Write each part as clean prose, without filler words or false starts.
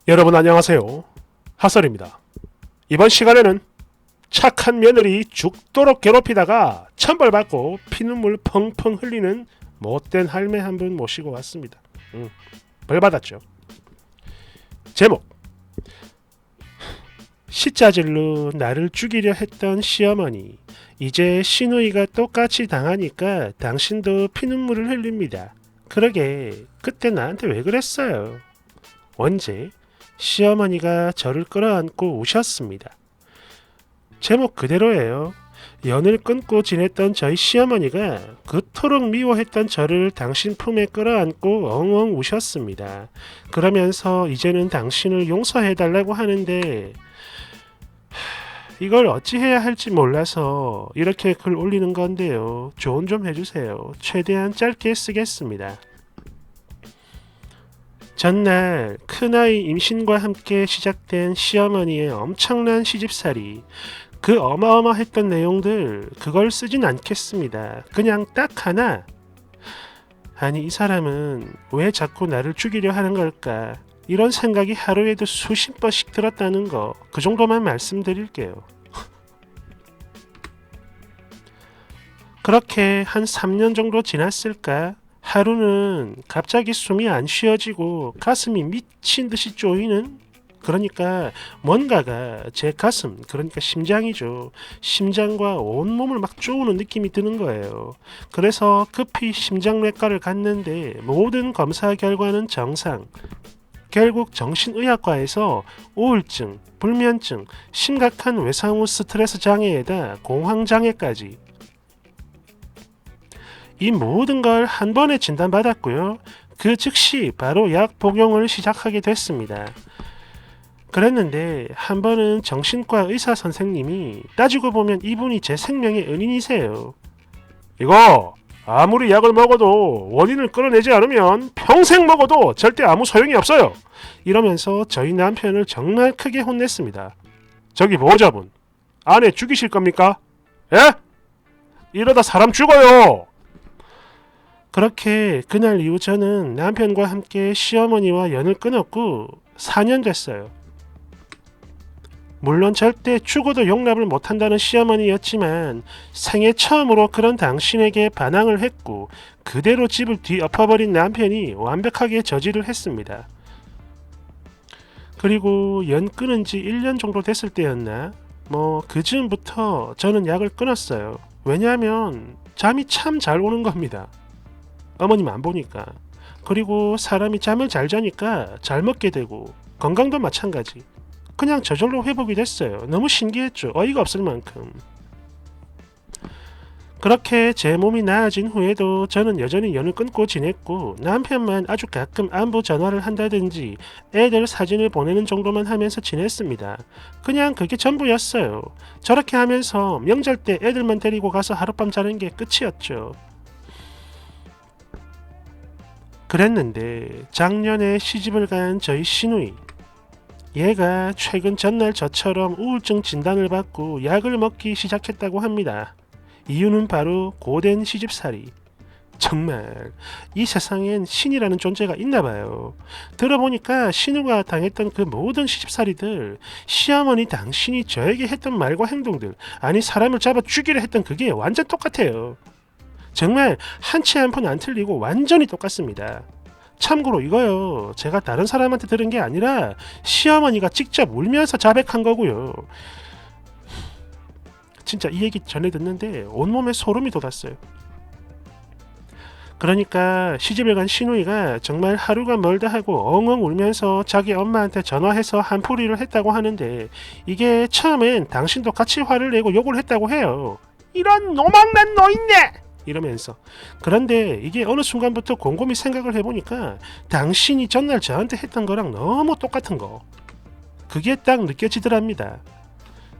여러분 안녕하세요. 핫설입니다. 이번 시간에는 착한 며느리 죽도록 괴롭히다가 천벌받고 피눈물 펑펑 흘리는 못된 할매 한 분 모시고 왔습니다. 벌 받았죠. 제목: 시자질로 나를 죽이려 했던 시어머니, 이제 시누이가 똑같이 당하니까 당신도 피눈물을 흘립니다. 그러게 그때 나한테 왜 그랬어요? 원제: 시어머니가 저를 끌어안고 우셨습니다. 제목 그대로예요. 연을 끊고 지냈던 저희 시어머니가 그토록 미워했던 저를 당신 품에 끌어안고 엉엉 우셨습니다. 그러면서 이제는 당신을 용서해달라고 하는데 이걸 어찌해야 할지 몰라서 이렇게 글 올리는 건데요. 조언 좀 해주세요. 최대한 짧게 쓰겠습니다. 전날 큰아이 임신과 함께 시작된 시어머니의 엄청난 시집살이, 그 어마어마했던 내용들 그걸 쓰진 않겠습니다. 그냥 딱 하나. 아니 이 사람은 왜 자꾸 나를 죽이려 하는 걸까? 이런 생각이 하루에도 수십 번씩 들었다는 거, 그 정도만 말씀드릴게요. 그렇게 한 3년 정도 지났을까? 하루는 갑자기 숨이 안 쉬어지고 가슴이 미친 듯이 쪼이는, 그러니까 뭔가가 제 가슴, 그러니까 심장이죠. 심장과 온몸을 막 쪼우는 느낌이 드는 거예요. 그래서 급히 심장내과를 갔는데 모든 검사 결과는 정상. 결국 정신의학과에서 우울증, 불면증, 심각한 외상 후 스트레스 장애에다 공황장애까지, 이 모든 걸 한 번에 진단받았고요. 그 즉시 바로 약 복용을 시작하게 됐습니다. 그랬는데 한 번은 정신과 의사 선생님이, 따지고 보면 이분이 제 생명의 은인이세요. 이거 아무리 약을 먹어도 원인을 끌어내지 않으면 평생 먹어도 절대 아무 소용이 없어요. 이러면서 저희 남편을 정말 크게 혼냈습니다. 저기 보호자분, 아내 죽이실 겁니까? 예? 이러다 사람 죽어요. 그렇게 그날 이후 저는 남편과 함께 시어머니와 연을 끊었고 4년 됐어요. 물론 절대 죽어도 용납을 못한다는 시어머니였지만 생애 처음으로 그런 당신에게 반항을 했고 그대로 집을 뒤엎어버린 남편이 완벽하게 저지를 했습니다. 그리고 연 끊은 지 1년 정도 됐을 때였나? 그 즈음부터 저는 약을 끊었어요. 왜냐하면 잠이 참 잘 오는 겁니다. 어머님 안 보니까. 그리고 사람이 잠을 잘 자니까 잘 먹게 되고 건강도 마찬가지. 그냥 저절로 회복이 됐어요. 너무 신기했죠. 어이가 없을 만큼. 그렇게 제 몸이 나아진 후에도 저는 여전히 연을 끊고 지냈고 남편만 아주 가끔 안부 전화를 한다든지 애들 사진을 보내는 정도만 하면서 지냈습니다. 그냥 그게 전부였어요. 저렇게 하면서 명절 때 애들만 데리고 가서 하룻밤 자는 게 끝이었죠. 그랬는데 작년에 시집을 간 저희 시누이, 얘가 최근 전날 저처럼 우울증 진단을 받고 약을 먹기 시작했다고 합니다. 이유는 바로 고된 시집살이. 정말 이 세상엔 신이라는 존재가 있나봐요. 들어보니까 신우가 당했던 그 모든 시집살이들, 시어머니 당신이 저에게 했던 말과 행동들, 아니 사람을 잡아 죽이려 했던 그게 완전 똑같아요. 정말 한 치 한 푼 안 틀리고 완전히 똑같습니다. 참고로 이거요, 제가 다른 사람한테 들은 게 아니라 시어머니가 직접 울면서 자백한 거고요. 진짜 이 얘기 전에 듣는데 온몸에 소름이 돋았어요. 그러니까 시집을 간 시누이가 정말 하루가 멀다 하고 엉엉 울면서 자기 엄마한테 전화해서 한풀이를 했다고 하는데, 이게 처음엔 당신도 같이 화를 내고 욕을 했다고 해요. 이런 노망난 노인네! 이러면서. 그런데 이게 어느 순간부터 곰곰이 생각을 해보니까 당신이 전날 저한테 했던 거랑 너무 똑같은 거, 그게 딱 느껴지더랍니다.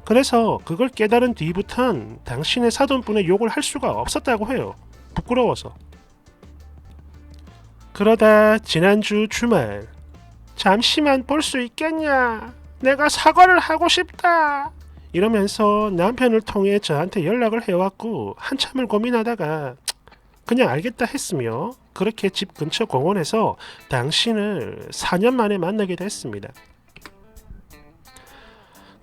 그래서 그걸 깨달은 뒤부턴 당신의 사돈분의 욕을 할 수가 없었다고 해요. 부끄러워서. 그러다 지난주 주말, 잠시만 볼 수 있겠냐? 내가 사과를 하고 싶다. 이러면서 남편을 통해 저한테 연락을 해왔고 한참을 고민하다가 그냥 알겠다 했으며, 그렇게 집 근처 공원에서 당신을 4년 만에 만나게 됐습니다.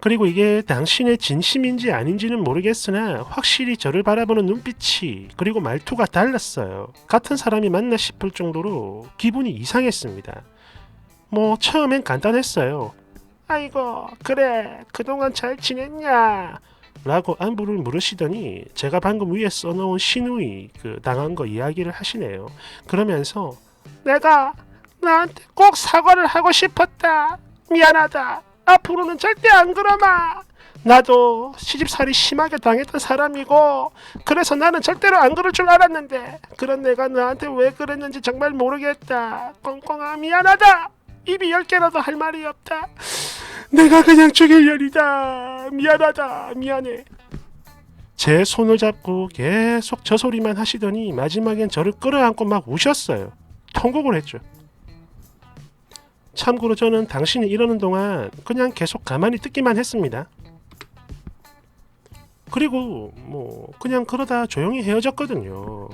그리고 이게 당신의 진심인지 아닌지는 모르겠으나 확실히 저를 바라보는 눈빛이 그리고 말투가 달랐어요. 같은 사람이 맞나 싶을 정도로 기분이 이상했습니다. 뭐 처음엔 간단했어요. 아이고 그래 그동안 잘 지냈냐? 라고 안부를 물으시더니 제가 방금 위에 써놓은 시누이 당한 거 이야기를 하시네요. 그러면서 내가 나한테 꼭 사과를 하고 싶었다. 미안하다. 앞으로는 절대 안 그러마. 나도 시집살이 심하게 당했던 사람이고 그래서 나는 절대로 안 그럴 줄 알았는데 그런 내가 너한테 왜 그랬는지 정말 모르겠다. 꽁꽁아 미안하다. 입이 10개라도 할 말이 없다. 내가 그냥 죽일 년이다. 미안하다. 미안해. 제 손을 잡고 계속 저 소리만 하시더니 마지막엔 저를 끌어안고 막 우셨어요. 통곡을 했죠. 참고로 저는 당신이 이러는 동안 그냥 계속 가만히 듣기만 했습니다. 그리고 뭐 그냥 그러다 조용히 헤어졌거든요.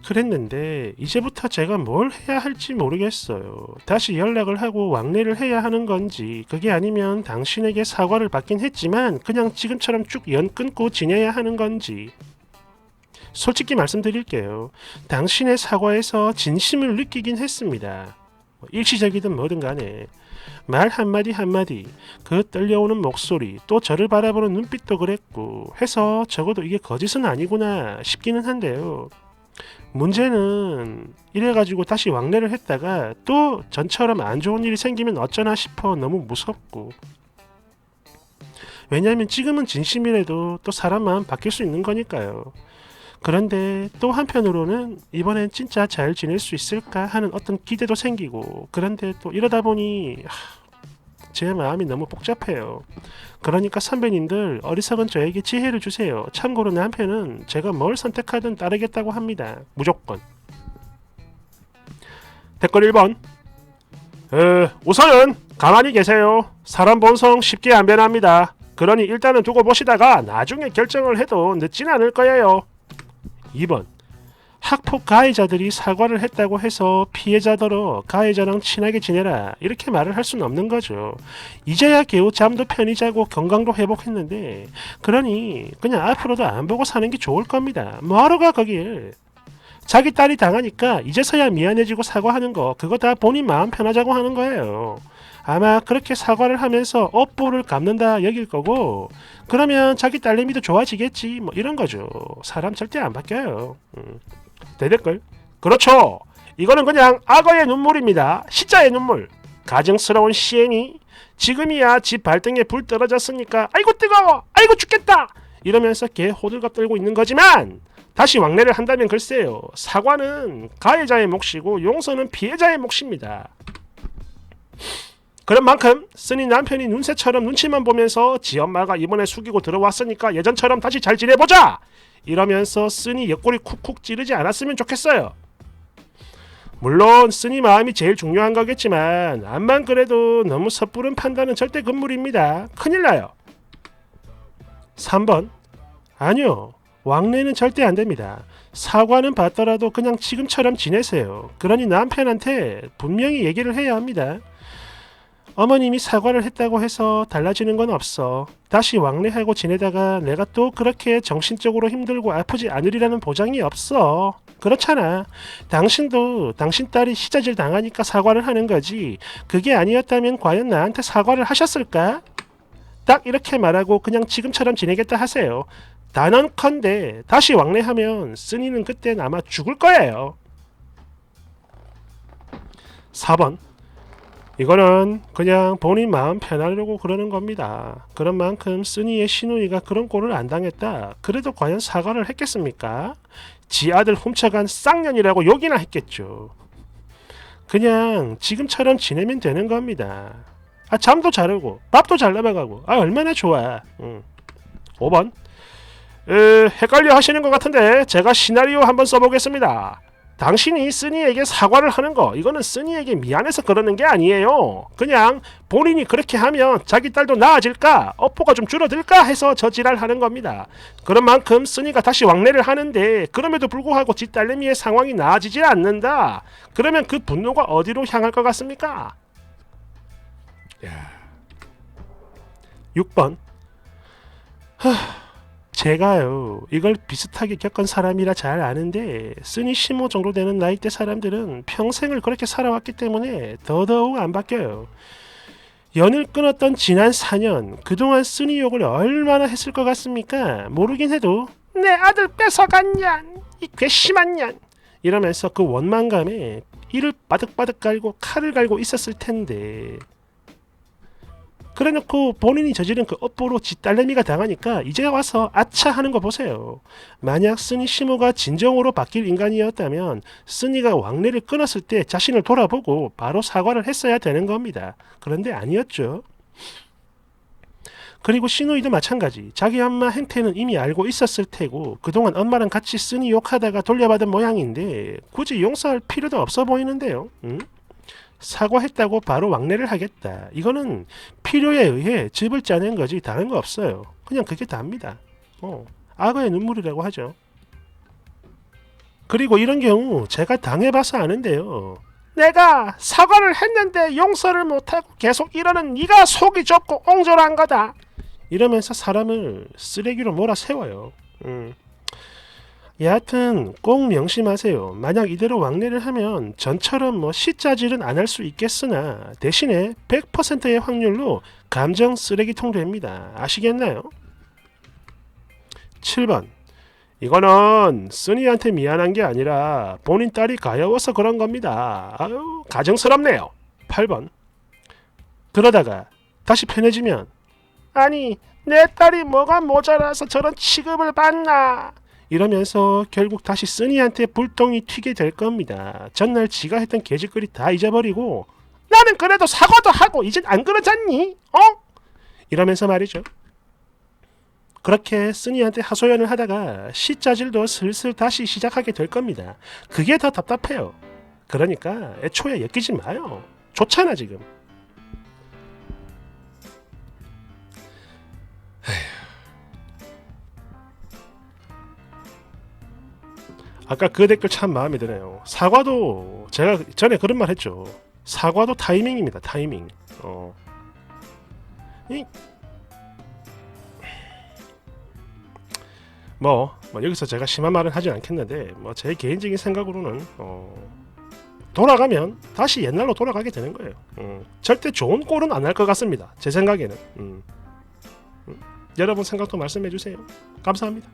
그랬는데 이제부터 제가 뭘 해야 할지 모르겠어요. 다시 연락을 하고 왕래를 해야 하는 건지 그게 아니면 당신에게 사과를 받긴 했지만 그냥 지금처럼 쭉 연 끊고 지내야 하는 건지. 솔직히 말씀드릴게요. 당신의 사과에서 진심을 느끼긴 했습니다. 일시적이든 뭐든 간에 말 한마디 한마디 그 떨려오는 목소리 또 저를 바라보는 눈빛도 그랬고 해서 적어도 이게 거짓은 아니구나 싶기는 한데요. 문제는 이래가지고 다시 왕래를 했다가 또 전처럼 안 좋은 일이 생기면 어쩌나 싶어 너무 무섭고 왜냐하면 지금은 진심이라도 또 사람 마음 바뀔 수 있는 거니까요. 그런데 또 한편으로는 이번엔 진짜 잘 지낼 수 있을까 하는 어떤 기대도 생기고 그런데 또 이러다 보니 제 마음이 너무 복잡해요. 그러니까 선배님들 어리석은 저에게 지혜를 주세요. 참고로 남편은 제가 뭘 선택하든 따르겠다고 합니다. 무조건. 댓글 1번 우선은 가만히 계세요. 사람 본성 쉽게 안 변합니다. 그러니 일단은 두고 보시다가 나중에 결정을 해도 늦진 않을 거예요. 2번 학폭 가해자들이 사과를 했다고 해서 피해자더러 가해자랑 친하게 지내라 이렇게 말을 할 수는 없는 거죠. 이제야 겨우 잠도 편히 자고 건강도 회복했는데 그러니 그냥 앞으로도 안 보고 사는 게 좋을 겁니다. 뭐하러 가 거길. 자기 딸이 당하니까 이제서야 미안해지고 사과하는 거 그거 다 본인 마음 편하자고 하는 거예요. 아마 그렇게 사과를 하면서 업보를 갚는다 여길 거고 그러면 자기 딸내미도 좋아지겠지 뭐 이런 거죠. 사람 절대 안 바뀌어요. 대댓글 그렇죠. 이거는 그냥 악어의 눈물입니다. 시자의 눈물. 가증스러운 시애미 지금이야 집 발등에 불 떨어졌으니까 아이고 뜨거워 아이고 죽겠다 이러면서 개 호들갑 떨고 있는 거지만 다시 왕래를 한다면 글쎄요. 사과는 가해자의 몫이고 용서는 피해자의 몫입니다. 그런 만큼 쓰니 남편이 눈새처럼 눈치만 보면서 지 엄마가 이번에 숙이고 들어왔으니까 예전처럼 다시 잘 지내보자 이러면서 쓰니 옆구리 쿡쿡 찌르지 않았으면 좋겠어요. 물론 쓰니 마음이 제일 중요한 거겠지만 암만 그래도 너무 섣부른 판단은 절대 금물입니다. 큰일 나요. 3번 아니요. 왕래는 절대 안 됩니다. 사과는 받더라도 그냥 지금처럼 지내세요. 그러니 남편한테 분명히 얘기를 해야 합니다. 어머님이 사과를 했다고 해서 달라지는 건 없어. 다시 왕래하고 지내다가 내가 또 그렇게 정신적으로 힘들고 아프지 않으리라는 보장이 없어. 그렇잖아. 당신도 당신 딸이 시자질 당하니까 사과를 하는 거지. 그게 아니었다면 과연 나한테 사과를 하셨을까? 딱 이렇게 말하고 그냥 지금처럼 지내겠다 하세요. 단언컨대 다시 왕래하면 쓰니는 그땐 아마 죽을 거예요. 4번 이거는 그냥 본인 마음 편하려고 그러는 겁니다. 그런 만큼 쓰니의 시누이가 그런 꼴을 안 당했다. 그래도 과연 사과를 했겠습니까? 지 아들 훔쳐간 쌍년이라고 욕이나 했겠죠. 그냥 지금처럼 지내면 되는 겁니다. 잠도 잘 오고 밥도 잘 넘어가고 얼마나 좋아. 5번 헷갈려 하시는 것 같은데 제가 시나리오 한번 써보겠습니다. 당신이 쓰니에게 사과를 하는 거 이거는 쓰니에게 미안해서 그러는 게 아니에요. 그냥 본인이 그렇게 하면 자기 딸도 나아질까 업보가 좀 줄어들까 해서 저 지랄하는 겁니다. 그런 만큼 쓰니가 다시 왕래를 하는데 그럼에도 불구하고 지 딸내미의 상황이 나아지지 않는다. 그러면 그 분노가 어디로 향할 것 같습니까? 6번. 제가요 이걸 비슷하게 겪은 사람이라 잘 아는데 쓰니 시모 정도 되는 나이대 사람들은 평생을 그렇게 살아왔기 때문에 더더욱 안 바뀌어요. 연을 끊었던 지난 4년 그동안 쓰니 욕을 얼마나 했을 것 같습니까? 모르긴 해도 내 아들 뺏어간 년, 이 괘씸한 년 이러면서 그 원망감에 이를 바득바득 갈고 칼을 갈고 있었을 텐데 그래놓고 본인이 저지른 그 업보로 지 딸내미가 당하니까 이제 와서 아차 하는 거 보세요. 만약 쓰니 시모가 진정으로 바뀔 인간이었다면 쓰니가 왕래를 끊었을 때 자신을 돌아보고 바로 사과를 했어야 되는 겁니다. 그런데 아니었죠. 그리고 시누이도 마찬가지. 자기 엄마 행태는 이미 알고 있었을 테고 그동안 엄마랑 같이 쓰니 욕하다가 돌려받은 모양인데 굳이 용서할 필요도 없어 보이는데요. 응? 사과했다고 바로 왕래를 하겠다. 이거는 필요에 의해 즙을 짜낸 거지 다른 거 없어요. 그냥 그게 답니다. 악어의 눈물이라고 하죠. 그리고 이런 경우 제가 당해봐서 아는데요. 내가 사과를 했는데 용서를 못하고 계속 이러는 네가 속이 좁고 옹졸한 거다. 이러면서 사람을 쓰레기로 몰아세워요. 여하튼 꼭 명심하세요. 만약 이대로 왕래를 하면 전처럼 시짜질은 안 할 수 있겠으나 대신에 100%의 확률로 감정 쓰레기통 됩니다. 아시겠나요? 7번. 이거는 쓰니한테 미안한 게 아니라 본인 딸이 가여워서 그런 겁니다. 아유 가정스럽네요. 8번. 그러다가 다시 편해지면 아니 내 딸이 뭐가 모자라서 저런 취급을 받나 이러면서 결국 다시 쓰니한테 불똥이 튀게 될 겁니다. 전날 지가 했던 개짓거리 다 잊어버리고 나는 그래도 사과도 하고 이젠 안 그러잖니? 이러면서 말이죠. 그렇게 쓰니한테 하소연을 하다가 시짜질도 슬슬 다시 시작하게 될 겁니다. 그게 더 답답해요. 그러니까 애초에 엮이지 마요. 좋잖아 지금. 아까 그 댓글 참 마음에 드네요. 사과도 제가 전에 그런 말 했죠. 사과도 타이밍입니다. 타이밍. 여기서 제가 심한 말은 하진 않겠는데 제 개인적인 생각으로는 돌아가면 다시 옛날로 돌아가게 되는 거예요. 절대 좋은 꼴은 안 할 것 같습니다. 제 생각에는. 여러분 생각도 말씀해 주세요. 감사합니다.